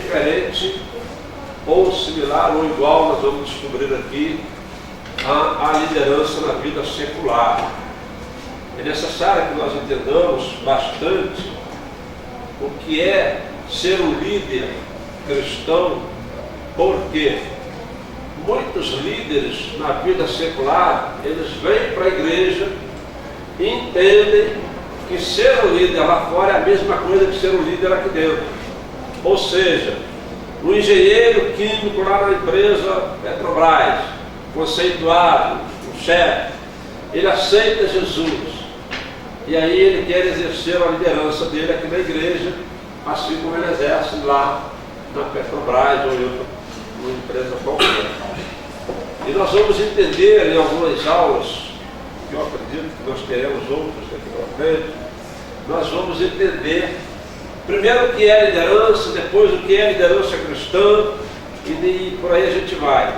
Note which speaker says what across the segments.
Speaker 1: diferente, ou similar ou igual, nós vamos descobrir aqui, à liderança na vida secular. É necessário que nós entendamos bastante o que é ser um líder cristão, porque muitos líderes na vida secular, eles vêm para a igreja e entendem que ser um líder lá fora é a mesma coisa que ser um líder aqui dentro. Ou seja, o engenheiro químico lá na empresa Petrobras, conceituado, o chefe, ele aceita Jesus. E aí ele quer exercer a liderança dele aqui na igreja, assim como ele exerce lá na Petrobras ou em outra empresa qualquer. E nós vamos entender em algumas aulas, que eu acredito que nós teremos outras daqui para frente, nós vamos entender primeiro o que é liderança, depois o que é liderança cristã, e por aí a gente vai.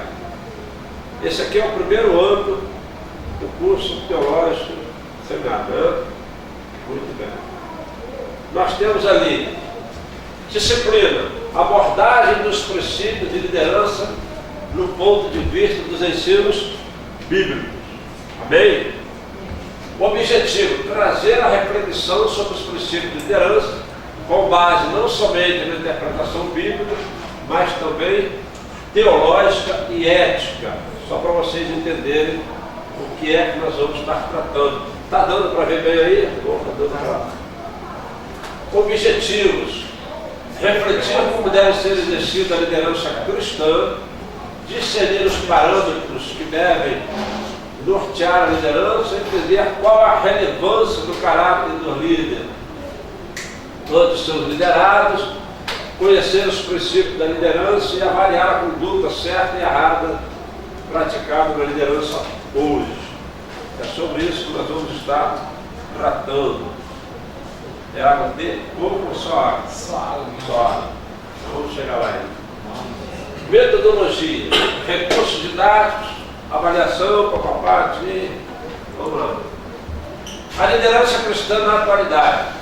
Speaker 1: Esse aqui é o primeiro ano do curso teológico seminário, né? Muito bem. Nós temos ali disciplina, abordagem dos princípios de liderança no ponto de vista dos ensinos bíblicos. Amém? O objetivo, trazer a reflexão sobre os princípios de liderança com base não somente na interpretação bíblica, mas também teológica e ética, só para vocês entenderem o que é que nós vamos estar tratando. Está dando para ver bem aí? Está dando para... Objetivos: refletir como deve ser exercida a liderança cristã, discernir os parâmetros que devem nortear a liderança, entender qual a relevância do caráter do líder ante seus liderados, conhecer os princípios da liderança e avaliar a conduta certa e errada praticada na liderança hoje. É sobre isso que nós vamos estar tratando. É água de coco ou só água? Só água. Só água. Então vamos chegar lá ainda. Metodologia, recursos didáticos, avaliação, papapá, vamos lá. A liderança cristã na atualidade.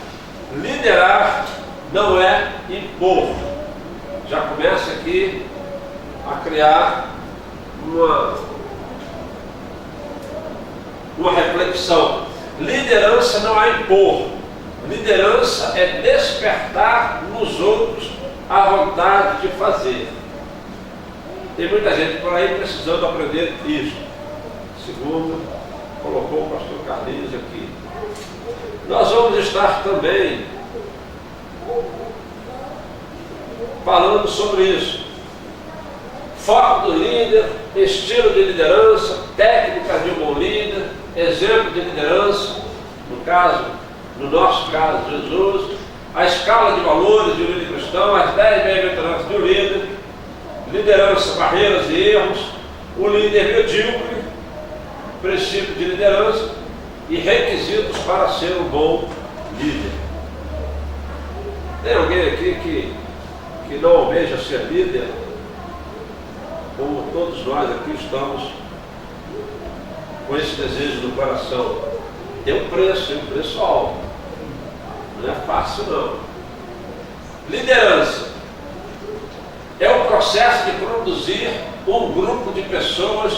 Speaker 1: Liderar não é impor. Já começa aqui a criar uma reflexão. Liderança não é impor. Liderança é despertar nos outros a vontade de fazer. Tem muita gente por aí precisando aprender isso. Segundo colocou o pastor Carlinhos aqui. Nós vamos estar também falando sobre isso. Foco do líder, estilo de liderança, técnicas de um bom líder, exemplo de liderança, no nosso caso, Jesus, a escala de valores de um líder cristão, as 10 bem-aventuranças de um líder, liderança, barreiras e erros, o líder medíocre, princípio de liderança e requisitos para ser um bom líder. Tem alguém aqui que não almeja ser líder? Como todos nós aqui estamos com esse desejo no coração. Tem um preço alto. Não é fácil não. Liderança é o processo de conduzir um grupo de pessoas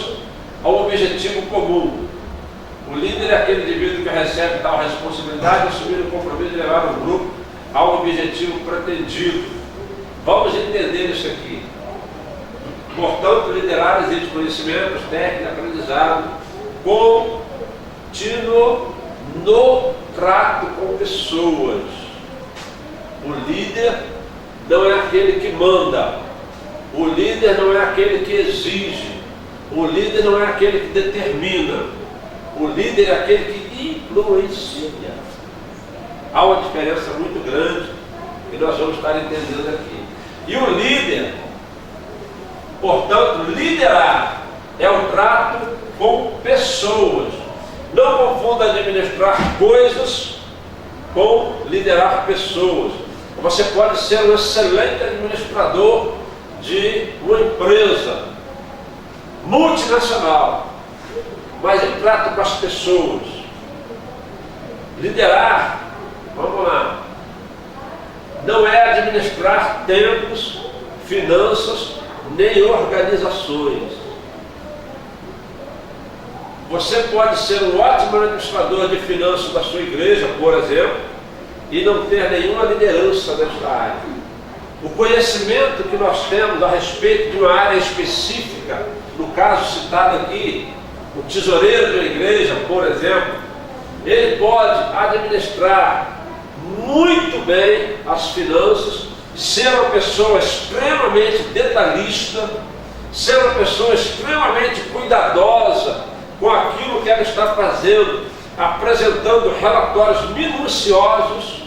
Speaker 1: ao objetivo comum. O líder é aquele indivíduo que recebe tal responsabilidade, assumir o compromisso de levar o grupo ao objetivo pretendido. Vamos entender isso aqui. Portanto, liderar exige conhecimentos, técnica, aprendizado contínuo no trato com pessoas. O líder não é aquele que manda. O líder não é aquele que exige. O líder não é aquele que determina. O líder é aquele que influencia. Há uma diferença muito grande que nós vamos estar entendendo aqui. E o líder, portanto, liderar é um trato com pessoas. Não confunda administrar coisas com liderar pessoas. Você pode ser um excelente administrador de uma empresa multinacional, mas em trato com as pessoas. Liderar, vamos lá, não é administrar tempos finanças nem organizações. Você pode ser um ótimo administrador de finanças da sua igreja, por exemplo, e não ter nenhuma liderança nesta área. O conhecimento que nós temos a respeito de uma área específica, no caso citado aqui, o tesoureiro de uma igreja, por exemplo, ele pode administrar muito bem as finanças, ser uma pessoa extremamente detalhista, ser uma pessoa extremamente cuidadosa com aquilo que ela está fazendo, apresentando relatórios minuciosos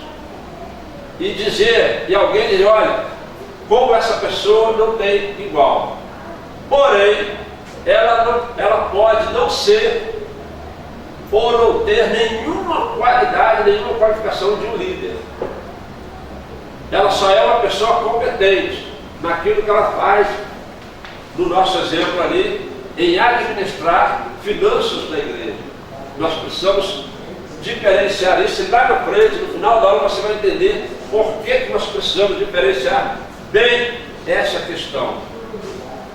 Speaker 1: e dizer, e alguém diz, olha, como essa pessoa não tem igual. Porém, ela pode não ser ou não ter nenhuma qualidade, nenhuma qualificação de um líder. Ela só é uma pessoa competente naquilo que ela faz, no nosso exemplo ali, em administrar finanças da igreja. Nós precisamos diferenciar isso, e lá na frente, no final da aula, você vai entender por que nós precisamos diferenciar bem essa questão.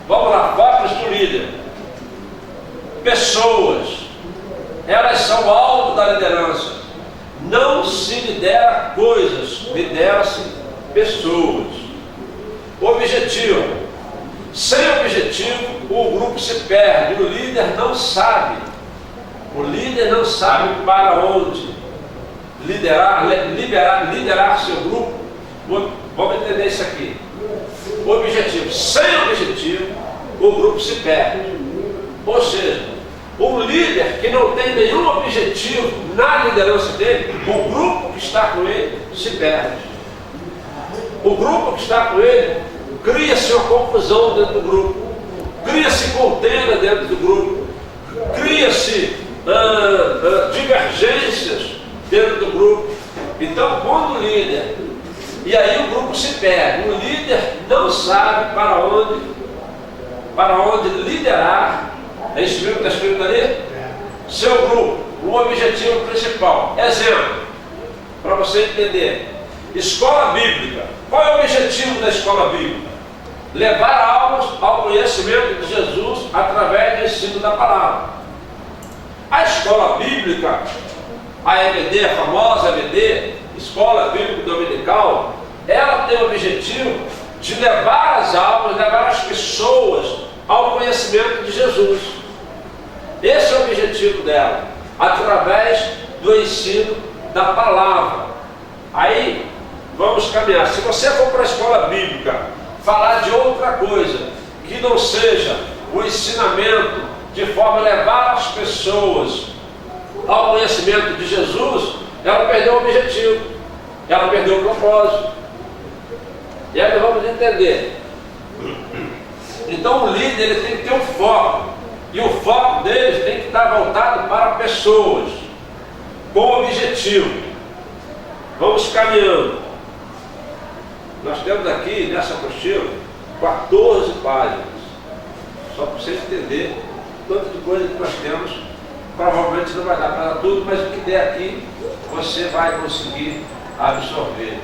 Speaker 1: Vamos lá, papos do líder. Pessoas, elas são o alvo da liderança. Não se lidera coisas, lidera-se pessoas. Objetivo. Sem objetivo, o grupo se perde. O líder não sabe. O líder não sabe para onde liderar seu grupo. Vamos entender isso aqui. Objetivo. Sem objetivo, o grupo se perde. Ou seja, um líder que não tem nenhum objetivo na liderança dele, o grupo que está com ele se perde. O grupo que está com ele, cria-se uma confusão dentro do grupo, cria-se contenda dentro do grupo, cria-se divergências dentro do grupo. Então, quando o líder, e aí o grupo se perde, o líder não sabe para onde liderar. É isso mesmo que está escrito ali? Seu grupo, o objetivo principal. Exemplo, para você entender. Escola bíblica. Qual é o objetivo da escola bíblica? Levar almas ao conhecimento de Jesus através do ensino da palavra. A escola bíblica, a EBD, a famosa EBD, Escola Bíblica Dominical, ela tem o objetivo de levar as almas, levar as pessoas ao conhecimento de Jesus. Esse é o objetivo dela, através do ensino da palavra. Aí, vamos caminhar. Se você for para a escola bíblica falar de outra coisa, que não seja o ensinamento de forma a levar as pessoas ao conhecimento de Jesus, ela perdeu o objetivo, ela perdeu o propósito. E aí nós vamos entender. Então o líder ele tem que ter um foco, e o foco deles tem que estar voltado para pessoas, com objetivo. Vamos caminhando. Nós temos aqui nessa apostila 14 páginas, só para você entender quanto de coisa que nós temos. Provavelmente não vai dar para tudo, mas o que der aqui você vai conseguir absorver.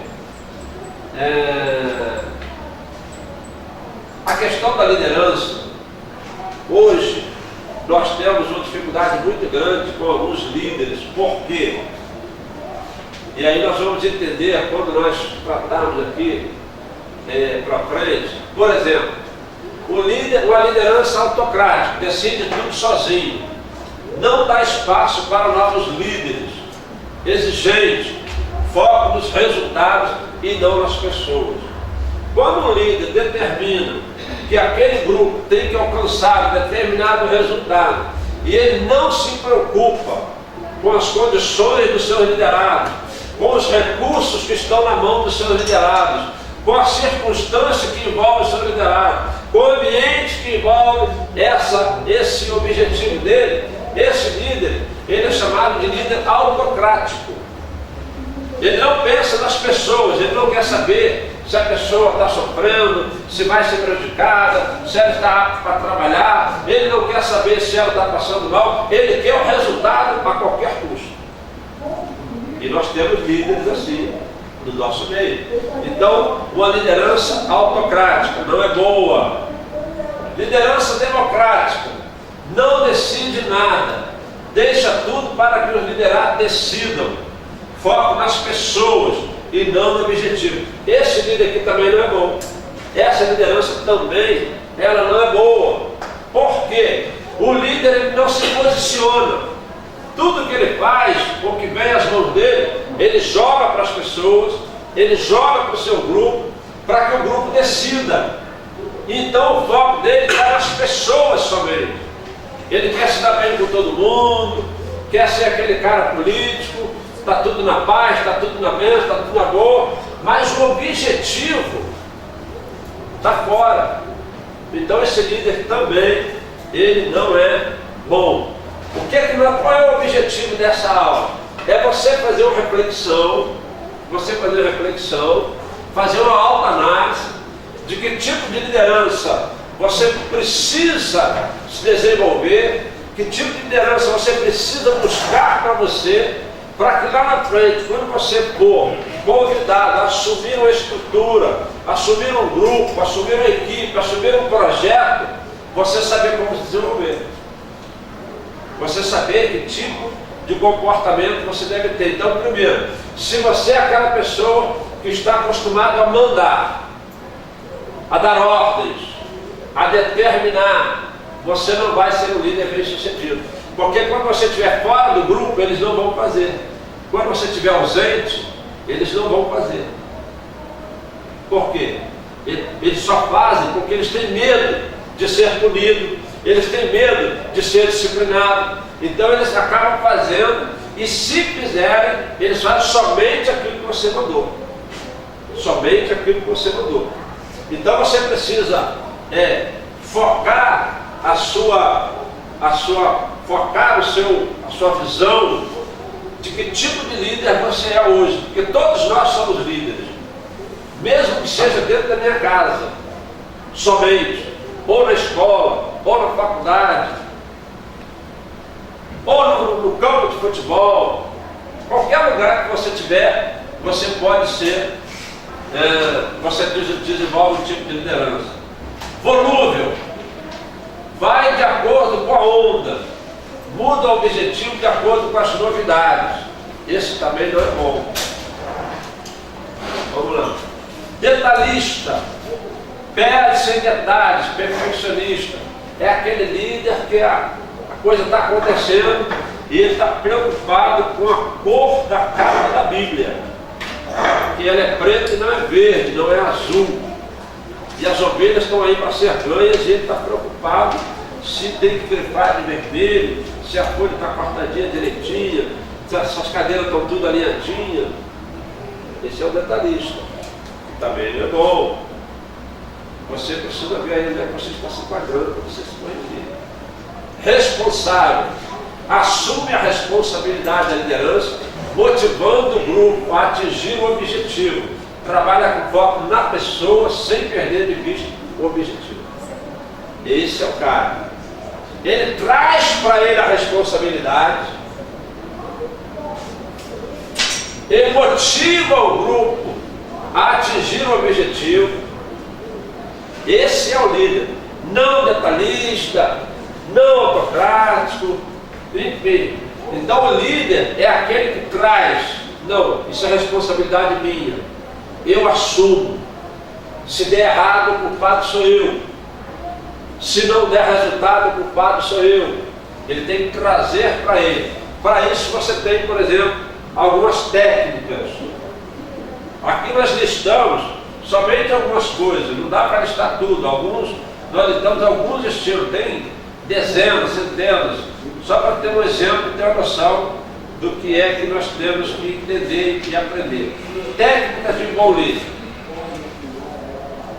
Speaker 1: A questão da liderança, hoje nós temos uma dificuldade muito grande com alguns líderes. Por quê? E aí nós vamos entender quando nós tratarmos aqui para frente. Por exemplo, uma liderança autocrática, decide tudo sozinho, não dá espaço para novos líderes, exigente, foco nos resultados e não nas pessoas. Quando um líder determina que aquele grupo tem que alcançar determinado resultado e ele não se preocupa com as condições dos seus liderados, com os recursos que estão na mão dos seus liderados, com a circunstância que envolve o seu liderado, com o ambiente que envolve esse objetivo dele, esse líder, ele é chamado de líder autocrático. Ele não pensa nas pessoas, ele não quer saber se a pessoa está sofrendo, se vai ser prejudicada, se ela está apta para trabalhar, ele não quer saber se ela está passando mal, ele quer o resultado a qualquer custo. E nós temos líderes assim no nosso meio. Então, uma liderança autocrática, não boa. Liderança democrática não decide nada, deixa tudo para que os liderados decidam. Foco nas pessoas e não no objetivo. Esse líder aqui também não é bom. Essa liderança também, ela não é boa. Por quê? O líder ele não se posiciona. Tudo que ele faz, o que vem às mãos dele, ele joga para as pessoas, ele joga para o seu grupo, para que o grupo decida. Então o foco dele está nas pessoas somente. Ele quer se dar bem com todo mundo, quer ser aquele cara político, está tudo na paz, está tudo na bênção, está tudo na boa, mas o objetivo está fora. Então esse líder também, ele não é bom. Qual é o objetivo dessa aula? É você fazer uma reflexão, fazer uma autoanálise de que tipo de liderança você precisa se desenvolver, que tipo de liderança você precisa buscar para você, para que lá na frente, quando você for convidado a assumir uma estrutura, assumir um grupo, assumir uma equipe, assumir um projeto, você saber como se desenvolver. Você saber que tipo de comportamento você deve ter. Então, primeiro, se você é aquela pessoa que está acostumado a mandar, a dar ordens, a determinar, você não vai ser um líder bem sucedido. Porque quando você estiver fora do grupo, eles não vão fazer. Quando você estiver ausente, eles não vão fazer. Por quê? Eles só fazem porque eles têm medo de ser punido, eles têm medo de ser disciplinados. Então eles acabam fazendo, e se fizerem, eles fazem somente aquilo que você mandou. Somente aquilo que você mandou. Então você precisa focar a sua visão de que tipo de líder você é hoje, porque todos nós somos líderes, mesmo que seja dentro da minha casa, somente, ou na escola, ou na faculdade, ou no campo de futebol, qualquer lugar que você tiver, você pode ser, você desenvolve um tipo de liderança. Volúvel, vai de acordo com a onda, muda o objetivo de acordo com as novidades. Esse também não é bom. Vamos lá. Detalhista, perde-se em detalhes, perfeccionista. É aquele líder que a coisa está acontecendo e ele está preocupado com a cor da capa da Bíblia. Que ela é preta e não é verde, não é azul. E as ovelhas estão aí para ser ganhas e ele está preocupado se tem que grifar de vermelho, se a folha está cortadinha direitinha, se as cadeiras estão tudo alinhadinhas. Esse é o detalhista, que também não é bom. Você precisa ver aí onde é que você está se enquadrando para você se corrigir. Responsável, assume a responsabilidade da liderança, motivando o grupo a atingir o objetivo. Trabalha com foco na pessoa sem perder de vista o objetivo. Esse é o cara. Ele traz para ele a responsabilidade, ele motiva o grupo a atingir o objetivo. Esse é o líder, não detalhista, não autocrático, enfim. Então o líder é aquele que traz, não, isso é responsabilidade minha, eu assumo. Se der errado, o culpado sou eu. Se não der resultado, o culpado sou eu. Ele tem que trazer para ele. Para isso você tem, por exemplo, algumas técnicas. Aqui nós listamos somente algumas coisas, não dá para listar tudo. Nós listamos alguns estilos, tem dezenas, centenas, só para ter um exemplo e ter uma noção do que é que nós temos que entender e aprender. Técnicas de um bom líder.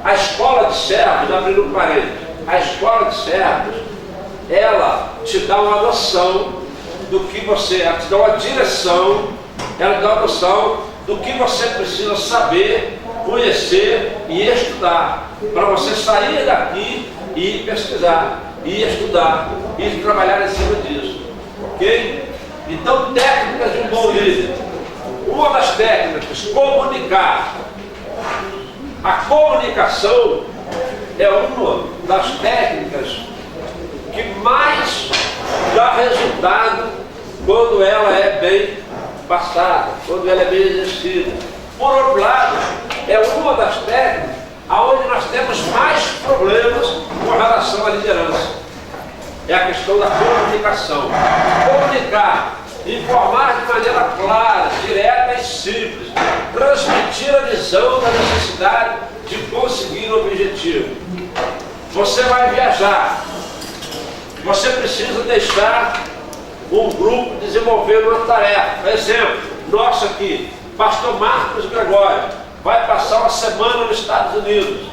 Speaker 1: A escola de servos, abrindo um parênteses, a escola de servos, ela te dá uma noção do que você, ela te dá uma direção, ela te dá uma noção do que você precisa saber, conhecer e estudar, para você sair daqui e pesquisar, e estudar, e trabalhar em cima disso, ok? Então, técnicas de um bom líder. Uma das técnicas, comunicar. A comunicação é uma das técnicas que mais dá resultado quando ela é bem passada, quando ela é bem exercida. Por outro lado, é uma das técnicas onde nós temos mais problemas com relação à liderança. É a questão da comunicação. Comunicar, informar de maneira clara, direta e simples, transmitir a visão da necessidade de conseguir o objetivo. Você vai viajar, você precisa deixar um grupo desenvolvendo uma tarefa. Exemplo, nosso aqui, pastor Marcos Gregório, vai passar uma semana nos Estados Unidos.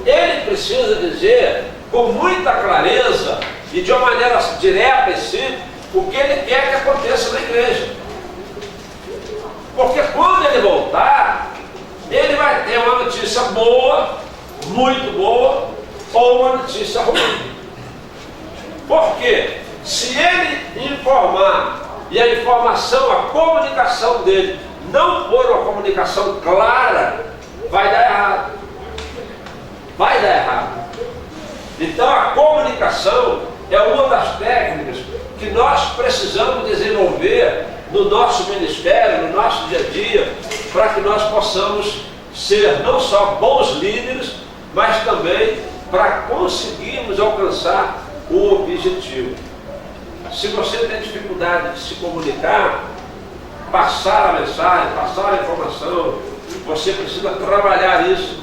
Speaker 1: Ele precisa dizer com muita clareza e de uma maneira direta e simples o que ele quer que aconteça na igreja. Porque quando ele voltar, ele vai ter uma notícia boa, muito boa, ou uma notícia ruim. Por quê? Se ele informar e a informação, a comunicação dele não for uma comunicação clara, vai dar errado. Vai dar errado. Então a comunicação é uma das técnicas que nós precisamos desenvolver no nosso ministério, no nosso dia a dia, para que nós possamos ser não só bons líderes, mas também para conseguirmos alcançar o objetivo. Se você tem dificuldade de se comunicar, passar a mensagem, passar a informação, você precisa trabalhar isso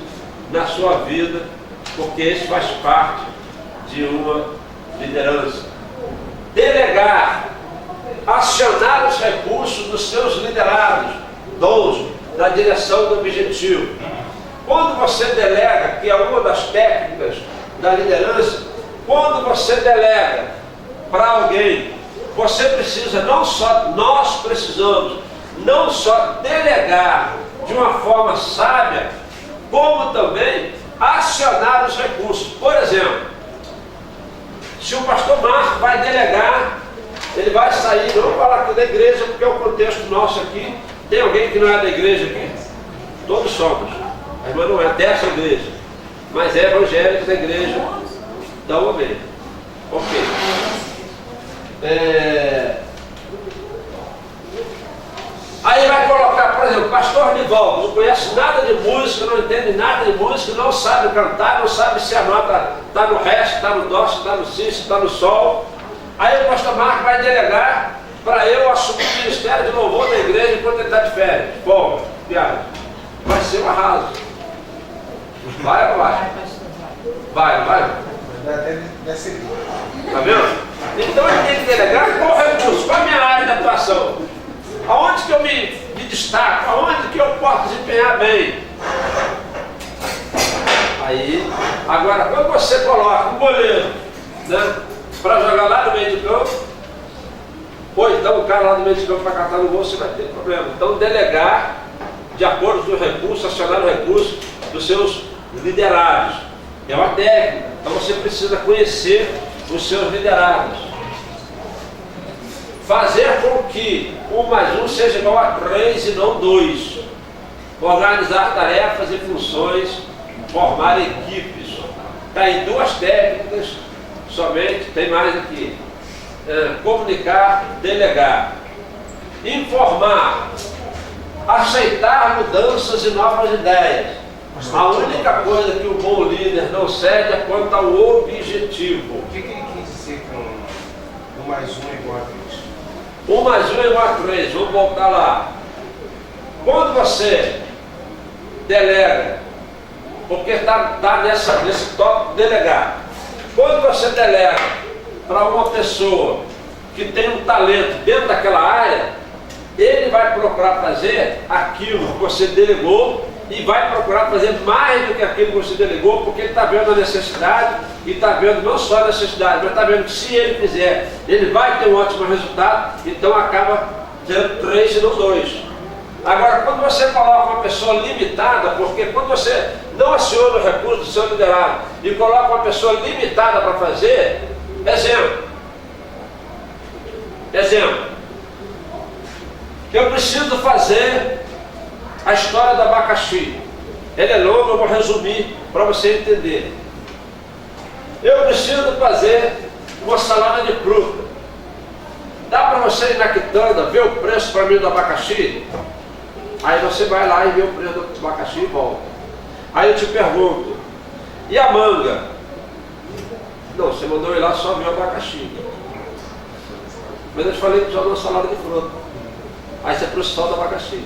Speaker 1: na sua vida, porque isso faz parte de uma liderança. Delegar, acionar os recursos dos seus liderados, na direção do objetivo. Quando você delega, que é uma das técnicas da liderança, quando você delega para alguém, você precisa nós precisamos não só delegar de uma forma sábia, como também acionar os recursos. Por exemplo, se o pastor Marcos vai delegar, ele vai sair, não vou falar aqui da igreja, porque é o contexto nosso aqui. Tem alguém que não é da igreja aqui? Todos somos. A irmã não é dessa igreja, mas é evangélico da igreja da UAB. Ok. Aí vai colocar, por exemplo, pastor Nivaldo, não conhece nada de música, não entende nada de música, não sabe cantar, não sabe se a nota está no ré, está no dó, se está no si, se está no sol. Aí o pastor Marcos vai delegar para eu assumir o ministério de louvor da igreja enquanto ele está de férias. Bom, viagem. Vai ser um arraso. Vai ou não vai? Vai, não vai? Tá vendo? Então ele tem que delegar qual recurso, qual a minha área de atuação. Aonde que eu me destaco, aonde que eu posso desempenhar bem. Aí, agora, quando você coloca um goleiro, né, para jogar lá no meio do campo, ou então o cara lá no meio do campo para catar no gol, você vai ter problema. Então, delegar de acordo com o recurso, acionar o recurso dos seus liderados. É uma técnica. Então, você precisa conhecer os seus liderados. Fazer com que 1 mais 1 seja igual a 3 e não 2. Organizar tarefas e funções, formar equipes. Está aí 2 técnicas somente, tem mais aqui. Comunicar, delegar. Informar, aceitar mudanças e novas ideias. A única coisa que o bom líder não cede é quanto ao objetivo.
Speaker 2: O que ele quis dizer com 1 mais 1 é igual a 3?
Speaker 1: 1 mais 1 é igual a 3, vamos voltar lá. Quando você delega, porque está nesse tópico delegar, quando você delega para uma pessoa que tem um talento dentro daquela área, ele vai procurar fazer aquilo que você delegou e vai procurar fazer mais do que aquilo que você delegou, porque ele está vendo a necessidade e está vendo não só a necessidade, mas está vendo que se ele fizer, ele vai ter um ótimo resultado, então acaba tendo 3 e não 2. Agora, quando você coloca uma pessoa limitada, porque quando você não aciona o recurso do seu liderado e coloca uma pessoa limitada para fazer, exemplo, eu preciso fazer a história do abacaxi. Ele é longo, eu vou resumir para você entender. Eu preciso fazer uma salada de fruta. Dá para você ir na quitanda, ver o preço para mim do abacaxi? Aí você vai lá e vê o preço do abacaxi e volta. Aí eu te pergunto, e a manga? Não, você mandou ir lá só ver o abacaxi. Mas eu te falei que precisa de uma salada de fruta. Aí você trouxe só do abacaxi.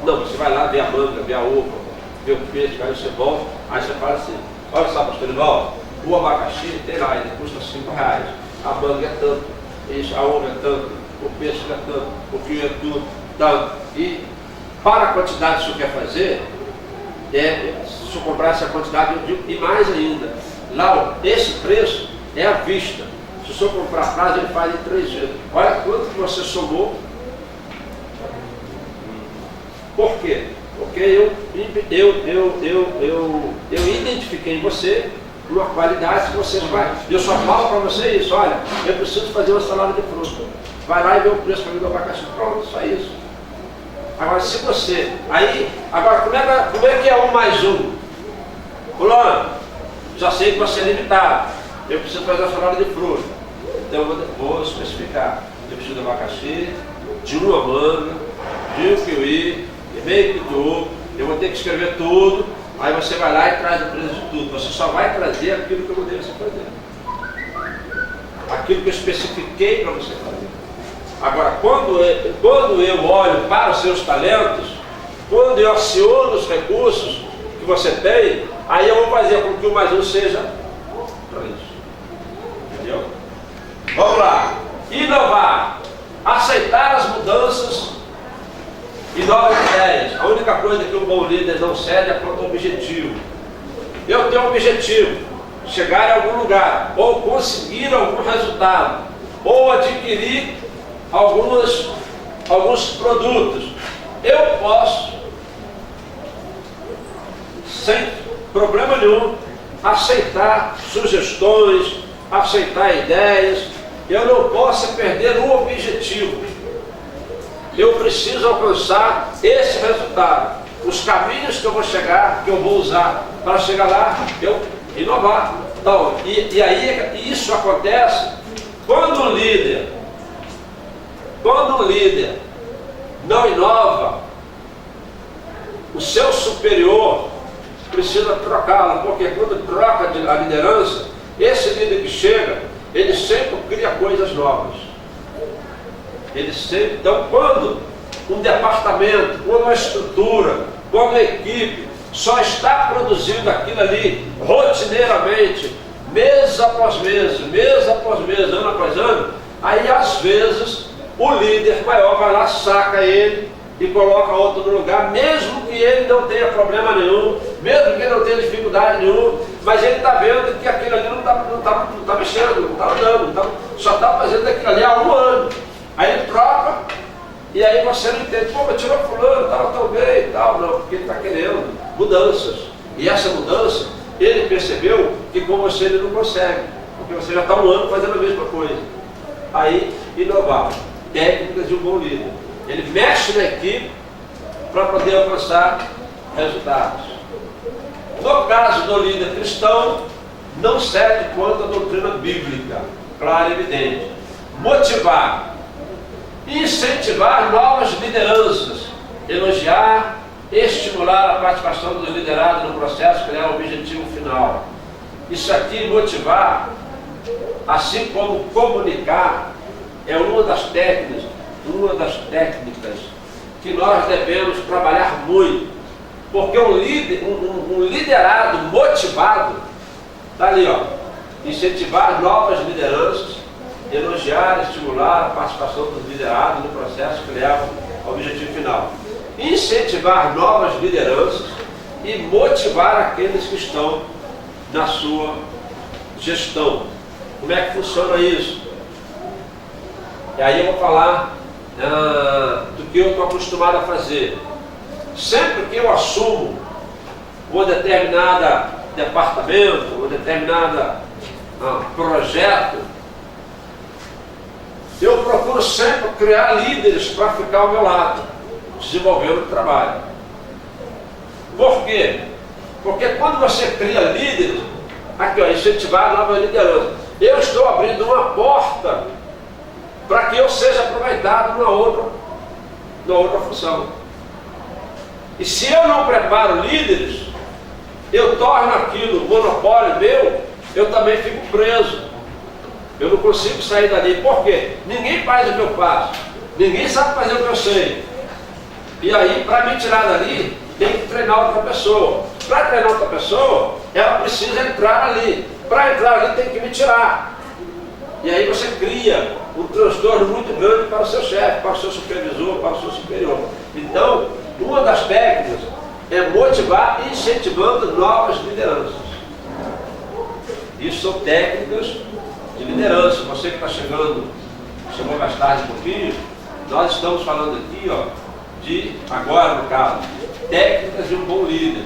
Speaker 1: Não, você vai lá ver a manga, ver a uva, ver o peixe, aí você volta, aí você fala assim, olha só, pastor Ival, o abacaxi tem lá, ele custa R$5, a manga é tanto, isso, a uva é tanto, o peixe é tanto, o fio é tudo, tanto. E para a quantidade que o senhor quer fazer, se o senhor comprar essa quantidade, e mais ainda, lá esse preço é à vista. Se o senhor comprar a prazo, ele faz em 3 vezes. Olha quanto que você somou. Por quê? Porque eu identifiquei em você uma qualidade que você vai. Eu só falo para você isso, olha, eu preciso fazer uma salada de fruta. Vai lá e vê o preço para mim do abacaxi. Pronto, só isso. Agora se você. Agora como é que é 1 mais 1? Fulano, já sei que você é limitado. Eu preciso fazer uma salada de fruta. Então eu vou especificar. Eu preciso de abacaxi, de uma manga, de um kiwi, de meio pitu. Eu vou ter que escrever tudo. Aí você vai lá e traz o preço de tudo. Você só vai trazer aquilo que eu mandei você fazer. Aquilo que eu especifiquei para você fazer. Agora, quando eu olho para os seus talentos, quando eu aciono os recursos que você tem, aí eu vou fazer com que o mais um seja para isso. Entendeu? Vamos lá. Inovar. Aceitar as mudanças e novas ideias. A única coisa que um bom líder não cede é quanto ao objetivo. Eu tenho um objetivo, chegar em algum lugar, ou conseguir algum resultado, ou adquirir alguns produtos. Eu posso, sem problema nenhum, aceitar sugestões, aceitar ideias. Eu não posso perder o objetivo. Eu preciso alcançar esse resultado. Os caminhos que eu vou chegar, que eu vou usar para chegar lá, eu inovar. Então, e aí isso acontece quando o líder não inova, o seu superior precisa trocá-lo, porque quando troca a liderança, esse líder que chega, ele sempre cria coisas novas. Então, quando um departamento, quando uma estrutura, quando uma equipe só está produzindo aquilo ali rotineiramente, mês após mês, ano após ano, aí às vezes o líder maior vai lá, saca ele e coloca outro no lugar, mesmo que ele não tenha problema nenhum, mesmo que ele não tenha dificuldade nenhuma, mas ele está vendo que aquilo ali não está mexendo, não está andando, só está fazendo aquilo ali há 1 ano. Aí ele troca, e aí você não entende, pô, mas tirou fulano, estava tão bem e tal, não, porque ele está querendo mudanças. E essa mudança, ele percebeu que com você ele não consegue, porque você já está 1 ano fazendo a mesma coisa. Aí, inovar, técnicas de um bom líder. Ele mexe na equipe para poder alcançar resultados. No caso do líder cristão, não cede quanto à doutrina bíblica, clara e evidente. Motivar, incentivar novas lideranças, elogiar, estimular a participação do liderado no processo, que é o objetivo final. Isso aqui, motivar, assim como comunicar, é uma das técnicas que nós devemos trabalhar muito, porque um liderado motivado, está ali, ó, incentivar novas lideranças, elogiar, estimular a participação dos liderados no processo que leva ao objetivo final. Incentivar novas lideranças e motivar aqueles que estão na sua gestão. Como é que funciona isso? E aí eu vou falar do que eu estou acostumado a fazer. Sempre que eu assumo um determinado departamento, um determinado projeto, eu procuro sempre criar líderes para ficar ao meu lado, desenvolvendo o trabalho. Por quê? Porque quando você cria líderes, Aqui, ó, incentivar a nova liderança. Eu estou abrindo uma porta para que eu seja aproveitado numa outra função. E se eu não preparo líderes, eu torno aquilo monopólio meu, eu também fico preso. Eu não consigo sair dali. Por quê? Ninguém faz o que eu faço. Ninguém sabe fazer o que eu sei. E aí, para me tirar dali, tem que treinar outra pessoa. Para treinar outra pessoa, ela precisa entrar ali. Para entrar ali, tem que me tirar. E aí você cria um transtorno muito grande para o seu chefe, para o seu supervisor, para o seu superior. Então, uma das técnicas é motivar e incentivando novas lideranças. Isso são técnicas de liderança. Você que está chegou mais tarde um pouquinho, nós estamos falando aqui, ó, agora no caso, técnicas de um bom líder.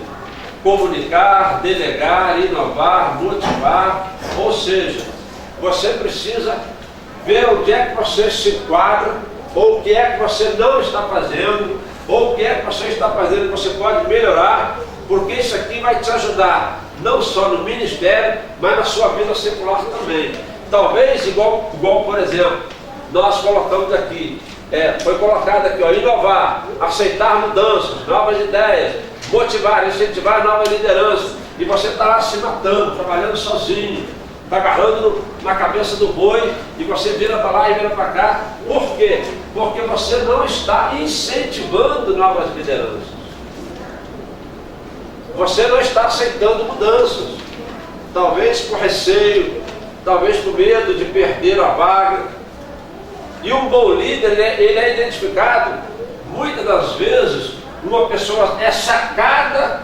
Speaker 1: Comunicar, delegar, inovar, motivar, ou seja, você precisa ver onde é que você se enquadra, ou o que é que você não está fazendo, ou o que é que você está fazendo que você pode melhorar, porque isso aqui vai te ajudar, não só no ministério, mas na sua vida secular também. Talvez, igual por exemplo, nós colocamos aqui, foi colocado aqui, ó, inovar, aceitar mudanças, novas ideias, motivar, incentivar nova liderança. E você está lá se matando, trabalhando sozinho, está agarrando na cabeça do boi e você vira para lá e vira para cá. Por quê? Porque você não está incentivando novas lideranças. Você não está aceitando mudanças. Talvez por receio, talvez por medo de perder a vaga. E um bom líder, ele é identificado, muitas das vezes, uma pessoa é sacada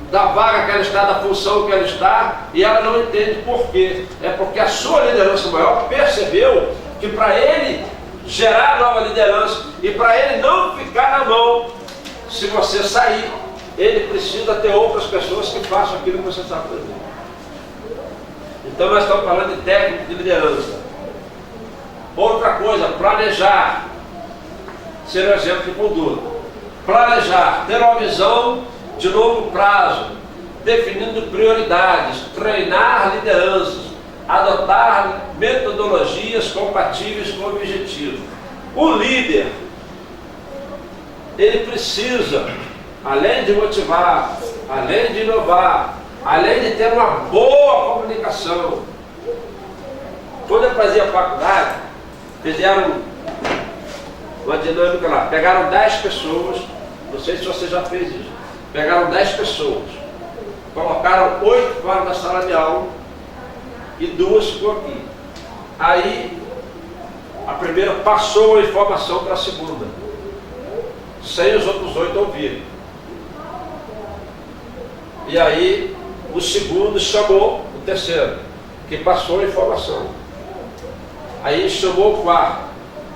Speaker 1: da vaga que ela está, da função que ela está, e ela não entende por quê. É porque a sua liderança maior percebeu que para ele gerar nova liderança e para ele não ficar na mão, se você sair, ele precisa ter outras pessoas que façam aquilo que você sabe fazer. Então nós estamos falando de técnica de liderança. Outra coisa, planejar, ser um exemplo de conduta. Planejar, ter uma visão de longo prazo, definindo prioridades, treinar lideranças, adotar metodologias compatíveis com o objetivo. O líder, ele precisa, além de motivar, além de inovar, além de ter uma boa comunicação. Quando eu fazia faculdade, fizeram uma dinâmica lá, pegaram 10 pessoas, não sei se você já fez isso, pegaram 10 pessoas, colocaram 8 fora da sala de aula e 2 ficou aqui. Aí a primeira passou a informação para a segunda, sem os outros 8 ouvirem. E aí o segundo chamou o terceiro, que passou a informação. Aí chamou o quarto.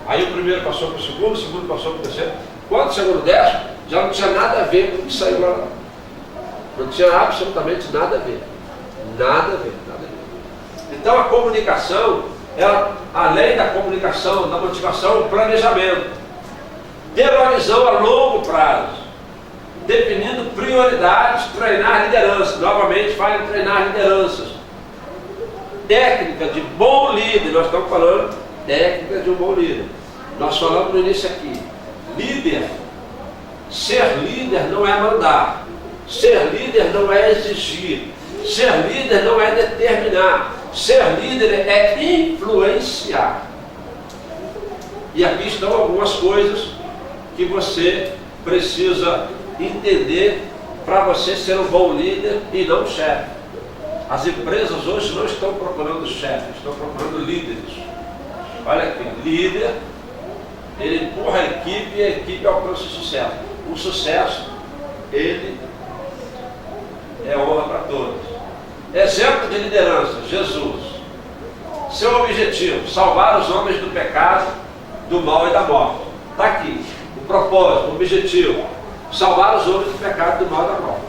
Speaker 1: Aí o primeiro passou para o segundo passou para o terceiro. Quando chegou no 10, já não tinha nada a ver com o que saiu lá. Não tinha absolutamente nada a ver. Nada a ver, nada a ver. Então a comunicação, ela, além da comunicação, da motivação, o planejamento. Ter uma visão a longo prazo. Definindo prioridades, treinar liderança. Novamente, fala em treinar lideranças. Técnica de bom líder, nós estamos falando técnica de um bom líder. Nós falamos no início aqui, líder, ser líder não é mandar, ser líder não é exigir, ser líder não é determinar, ser líder é influenciar. E aqui estão algumas coisas que você precisa entender para você ser um bom líder e não chefe. As empresas hoje não estão procurando chefes, estão procurando líderes. Olha aqui, líder, ele empurra a equipe e a equipe alcança o sucesso. O sucesso, ele é honra para todos. Exemplo de liderança, Jesus. Seu objetivo, salvar os homens do pecado, do mal e da morte. Está aqui, o propósito, o objetivo, salvar os homens do pecado, do mal e da morte.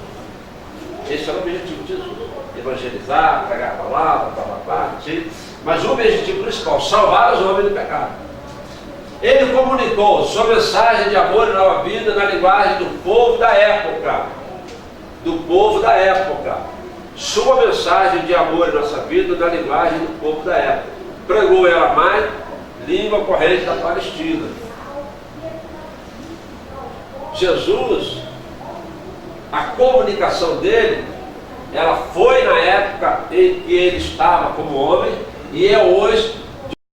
Speaker 1: Esse é o objetivo de Jesus. Evangelizar, pregar a palavra, mas o objetivo principal, salvar os homens do pecado. Ele comunicou sua mensagem de amor e nova vida na linguagem do povo da época. Do povo da época. sua mensagem de amor em nossa vida na linguagem do povo da época. Pregou em aramaico, língua corrente da Palestina. Jesus, a comunicação dele, ela foi na época em que ele estava como homem e é hoje